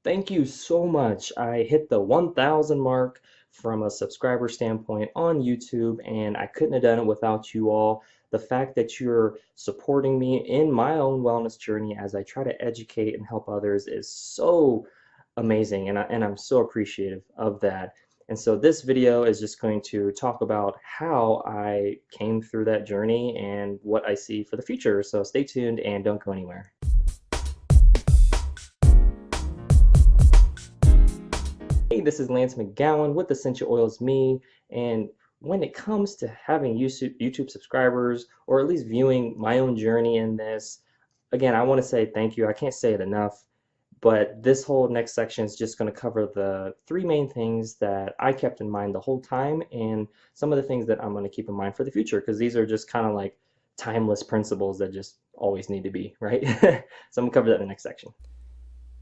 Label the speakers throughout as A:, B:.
A: Thank you so much. I hit the 1,000 mark from a subscriber standpoint on YouTube, and I couldn't have done it without you all. The fact that you're supporting me in my own wellness journey as I try to educate and help others is so amazing, and I'm so appreciative of that. And so this video is just going to talk about how I came through that journey and what I see for the future. So stay tuned and don't go anywhere. Hey, this is Lance McGowan with Essential Oils Me, and when it comes to having YouTube subscribers, or at least viewing my own journey in this, again, I want to say thank you. I can't say it enough, but this whole next section is just going to cover the three main things that I kept in mind the whole time, and some of the things that I'm going to keep in mind for the future, because these are just kind of like timeless principles that just always need to be, right? So I'm going to cover that in the next section.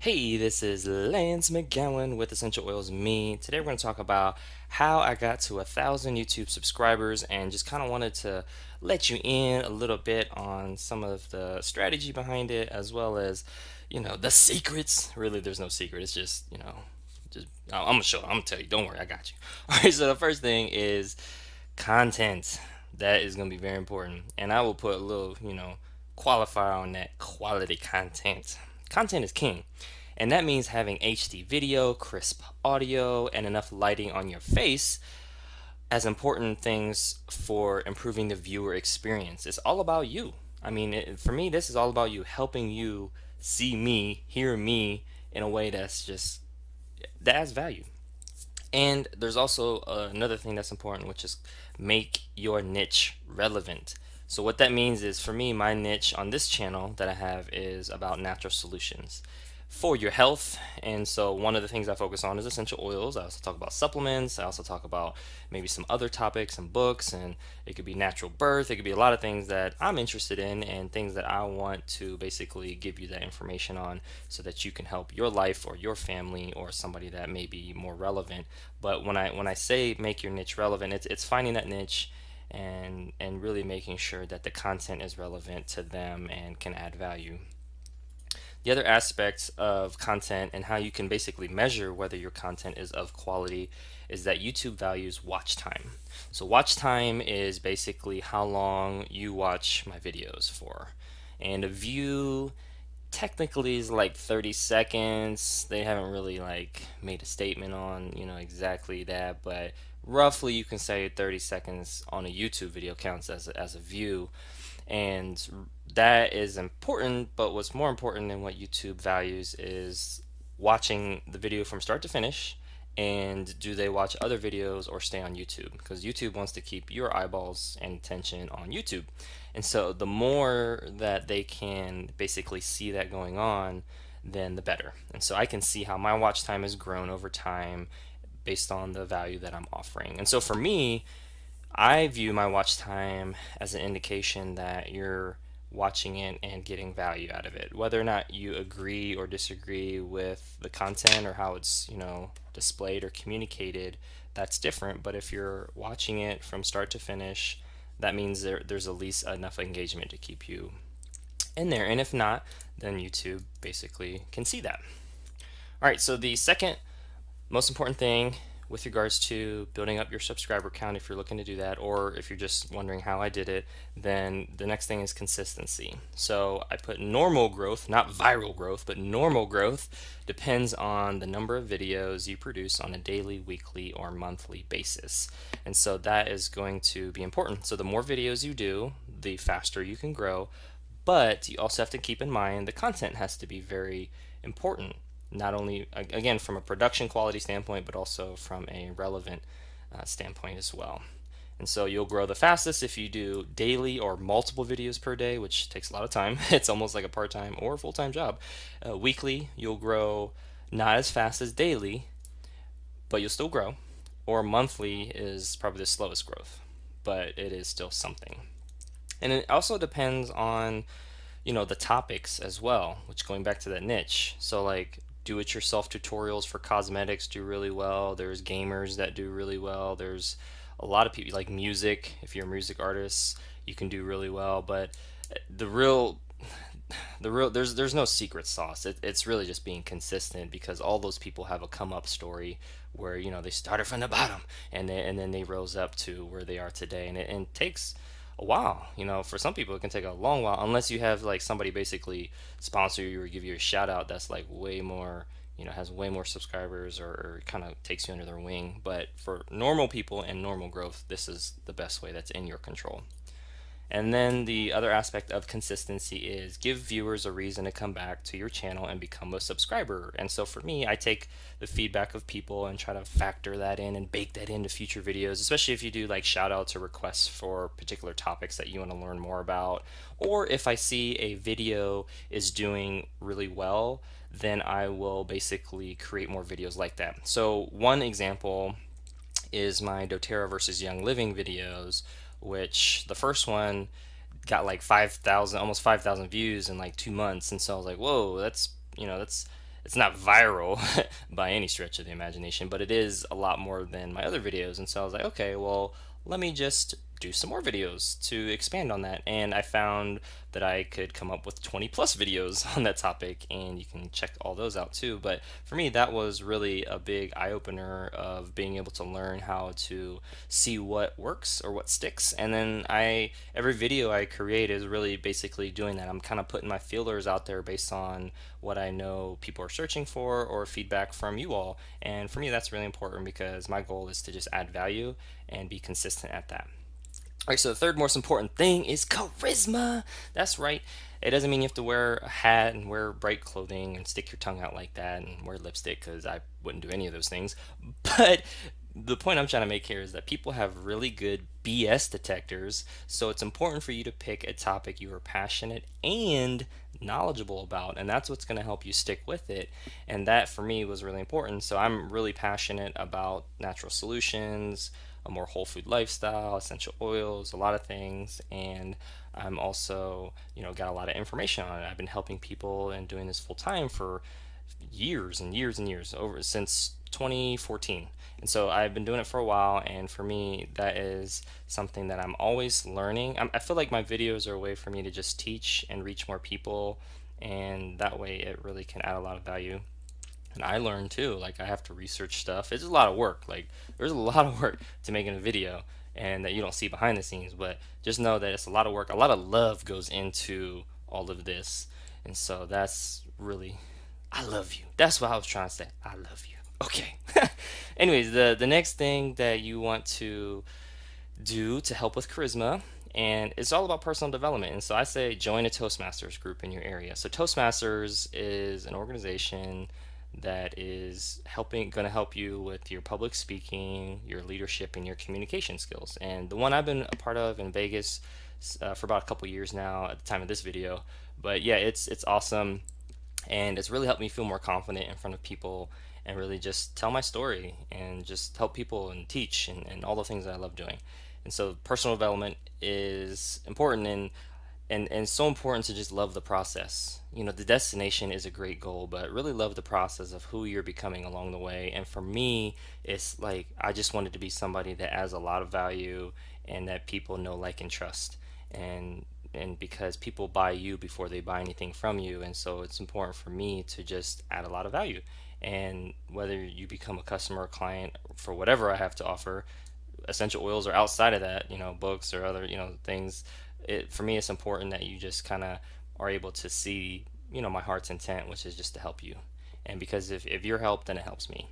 B: Hey, this is Lance McGowan with Essential Oils Me. Today we're going to talk about how I got to 1,000 YouTube subscribers and just kind of wanted to let you in a little bit on some of the strategy behind it as well as, the secrets. Really, there's no secret. It's just I'm gonna show. I'm gonna tell you. Don't worry, I got you. All right. So the first thing is content. That is gonna be very important, and I will put a little, qualifier on that: quality content. Content is king. And that means having HD video, crisp audio, and enough lighting on your face as important things for improving the viewer experience. It's all about you. I mean, for me, this is all about you, helping you see me, hear me in a way that adds value. And there's also another thing that's important, which is make your niche relevant. So what that means is, for me, my niche on this channel that I have is about natural solutions for your health. And so one of the things I focus on is essential oils. I also talk about supplements. I also talk about maybe some other topics and books, and it could be natural birth. It could be a lot of things that I'm interested in and things that I want to basically give you that information on so that you can help your life or your family or somebody that may be more relevant. But when I say make your niche relevant, it's finding that niche and really making sure that the content is relevant to them and can add value. The other aspect of content and how you can basically measure whether your content is of quality is that YouTube values watch time. So, watch time is basically how long you watch my videos for. And a view technically is like 30 seconds. They haven't really like made a statement on, exactly that, but roughly you can say 30 seconds on a YouTube video counts as a view. And that is important, but what's more important than what YouTube values is watching the video from start to finish, and do they watch other videos or stay on YouTube, because YouTube wants to keep your eyeballs and attention on YouTube. And so the more that they can basically see that going on, then the better. And so I can see how my watch time has grown over time based on the value that I'm offering. And so for me, I view my watch time as an indication that you're watching it and getting value out of it. Whether or not you agree or disagree with the content or how it's, displayed or communicated, that's different. But if you're watching it from start to finish, that means there's at least enough engagement to keep you in there. And if not, then YouTube basically can see that. All right, so the second most important thing with regards to building up your subscriber count, if you're looking to do that, or if you're just wondering how I did it, then the next thing is consistency. So I put normal growth, not viral growth, but normal growth depends on the number of videos you produce on a daily, weekly, or monthly basis. And so that is going to be important. So the more videos you do, the faster you can grow. But you also have to keep in mind the content has to be very important, not only again from a production quality standpoint, but also from a relevant standpoint as well. And so you'll grow the fastest if you do daily or multiple videos per day, which takes a lot of time. It's almost like a part-time or full-time job. Weekly, you'll grow not as fast as daily, but you'll still grow. Or monthly is probably the slowest growth, but it is still something. And it also depends on, the topics as well, which going back to that niche. So like do it yourself tutorials for cosmetics do really well. There's gamers that do really well. There's a lot of people like music. If you're a music artist, you can do really well. But the real there's no secret sauce. It's really just being consistent because all those people have a come up story where they started from the bottom and then they rose up to where they are today, and it takes a while. For some people it can take a long while unless you have like somebody basically sponsor you or give you a shout out that's like way more, has way more subscribers, or kind of takes you under their wing. But for normal people and normal growth, this is the best way that's in your control. And then the other aspect of consistency is give viewers a reason to come back to your channel and become a subscriber. And so for me, I take the feedback of people and try to factor that in and bake that into future videos, especially if you do like shout outs or requests for particular topics that you want to learn more about. Or if I see a video is doing really well, then I will basically create more videos like that. So one example is my doTERRA versus Young Living videos, which the first one got like 5,000, almost 5,000 views in like 2 months. And so I was like, whoa, that's it's not viral by any stretch of the imagination, but it is a lot more than my other videos. And so I was like, okay, well, let me just do some more videos to expand on that. And I found that I could come up with 20 plus videos on that topic, and you can check all those out too. But for me, that was really a big eye opener of being able to learn how to see what works or what sticks. And then every video I create is really basically doing that. I'm kind of putting my feelers out there based on what I know people are searching for or feedback from you all. And for me, that's really important because my goal is to just add value and be consistent at that. All right, so the third most important thing is charisma. That's right. It doesn't mean you have to wear a hat and wear bright clothing and stick your tongue out like that and wear lipstick, because I wouldn't do any of those things. But the point I'm trying to make here is that people have really good BS detectors, so it's important for you to pick a topic you are passionate and knowledgeable about, and that's what's going to help you stick with it. And that for me was really important. So I'm really passionate about natural solutions, a more whole food lifestyle, essential oils, a lot of things. And I'm also, got a lot of information on it. I've been helping people and doing this full time for years and years and years, over since 2014. And so I've been doing it for a while, and for me that is something that I'm always learning. I feel like my videos are a way for me to just teach and reach more people, and that way it really can add a lot of value. And I learn too, like I have to research stuff. It's a lot of work. Like there's a lot of work to making a video and that you don't see behind the scenes, but just know that it's a lot of work. A lot of love goes into all of this. And so that's really, I love you. That's what I was trying to say. I love you. Okay. Anyways, the next thing that you want to do to help with charisma, and it's all about personal development. And so I say join a Toastmasters group in your area. So Toastmasters is an organization that is going to help you with your public speaking, your leadership, and your communication skills. And the one I've been a part of in Vegas for about a couple years now at the time of this video. But yeah, it's awesome, and it's really helped me feel more confident in front of people and really just tell my story and just help people and teach and all the things that I love doing. And so personal development is important, and so important to just love the process. The destination is a great goal, but really love the process of who you're becoming along the way. And for me, it's like I just wanted to be somebody that adds a lot of value and that people know, like, and trust. And because people buy you before they buy anything from you, and so it's important for me to just add a lot of value. And whether you become a customer or client for whatever I have to offer, essential oils or outside of that, books or other, things, for me it's important that you just kind of are able to see, my heart's intent, which is just to help you. And because if you're helped, then it helps me.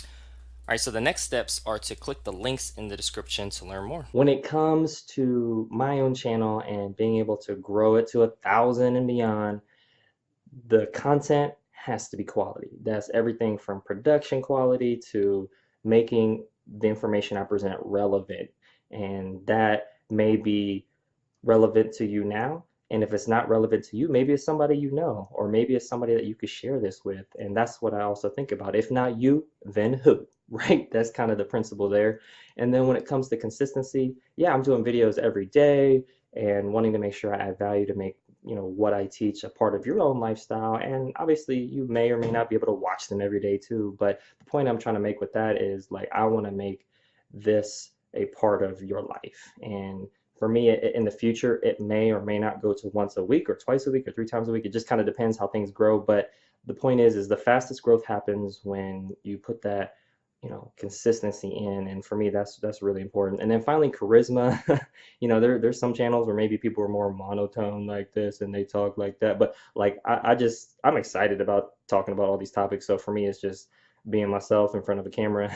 B: All right, so the next steps are to click the links in the description to learn more.
A: When it comes to my own channel and being able to grow it to 1,000 and beyond, the content has to be quality. That's everything from production quality to making the information I present relevant. And that may be relevant to you now. And if it's not relevant to you, maybe it's somebody you know, or maybe it's somebody that you could share this with. And that's what I also think about. If not you, then who? Right? That's kind of the principle there. And then when it comes to consistency, yeah, I'm doing videos every day and wanting to make sure I add value to make what I teach a part of your own lifestyle. And obviously you may or may not be able to watch them every day too. But the point I'm trying to make with that is, like, I want to make this a part of your life. And for me, in the future, it may or may not go to once a week or twice a week or 3 times a week. It just kind of depends how things grow. But the point is the fastest growth happens when you put that, consistency in. And for me, that's really important. And then finally, charisma. There's some channels where maybe people are more monotone like this and they talk like that. But like I'm excited about talking about all these topics. So for me, it's just being myself in front of a camera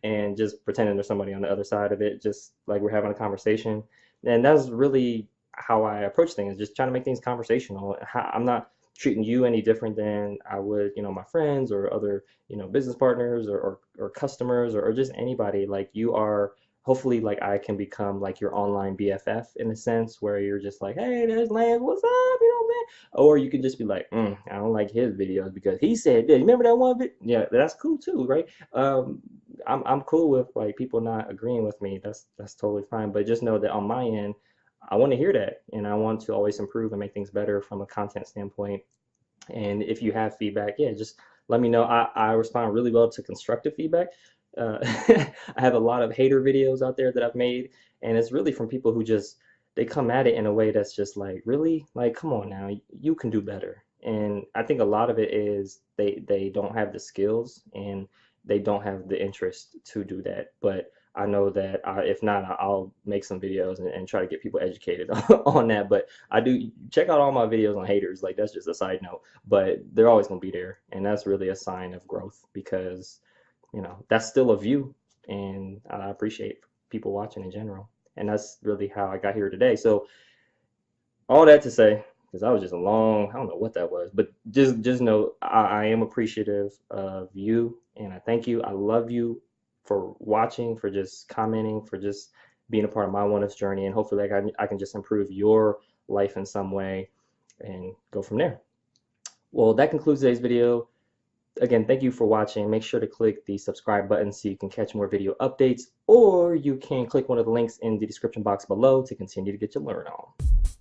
A: and just pretending there's somebody on the other side of it, just like we're having a conversation. And that's really how I approach things, just trying to make things conversational. I'm not treating you any different than I would, my friends or other, business partners or customers or just anybody. Like you are, hopefully, like I can become like your online BFF in a sense where you're just like, hey, there's Lance, what's up, man? Or you can just be like, I don't like his videos because he said this. Remember that one bit? Yeah, that's cool too, right? I'm cool with like people not agreeing with me. That's totally fine. But just know that on my end, I want to hear that, and I want to always improve and make things better from a content standpoint. And if you have feedback, yeah, just let me know. I respond really well to constructive feedback. I have a lot of hater videos out there that I've made, and it's really from people who just they come at it in a way that's just like, really, like, come on now, you can do better. And I think a lot of it is they don't have the skills and they don't have the interest to do that. But I know that if not, I'll make some videos and try to get people educated on that. But I do check out all my videos on haters. Like that's just a side note, but they're always gonna be there, and that's really a sign of growth because that's still a view, and I appreciate people watching in general. And that's really how I got here today. So all that to say, because I was just a long, I don't know what that was, but just know I am appreciative of you, and I thank you. I love you for watching, for just commenting, for just being a part of my wellness journey, and hopefully I can just improve your life in some way and go from there. Well, that concludes today's video. Again, thank you for watching. Make sure to click the subscribe button so you can catch more video updates, or you can click one of the links in the description box below to continue to get your learn on.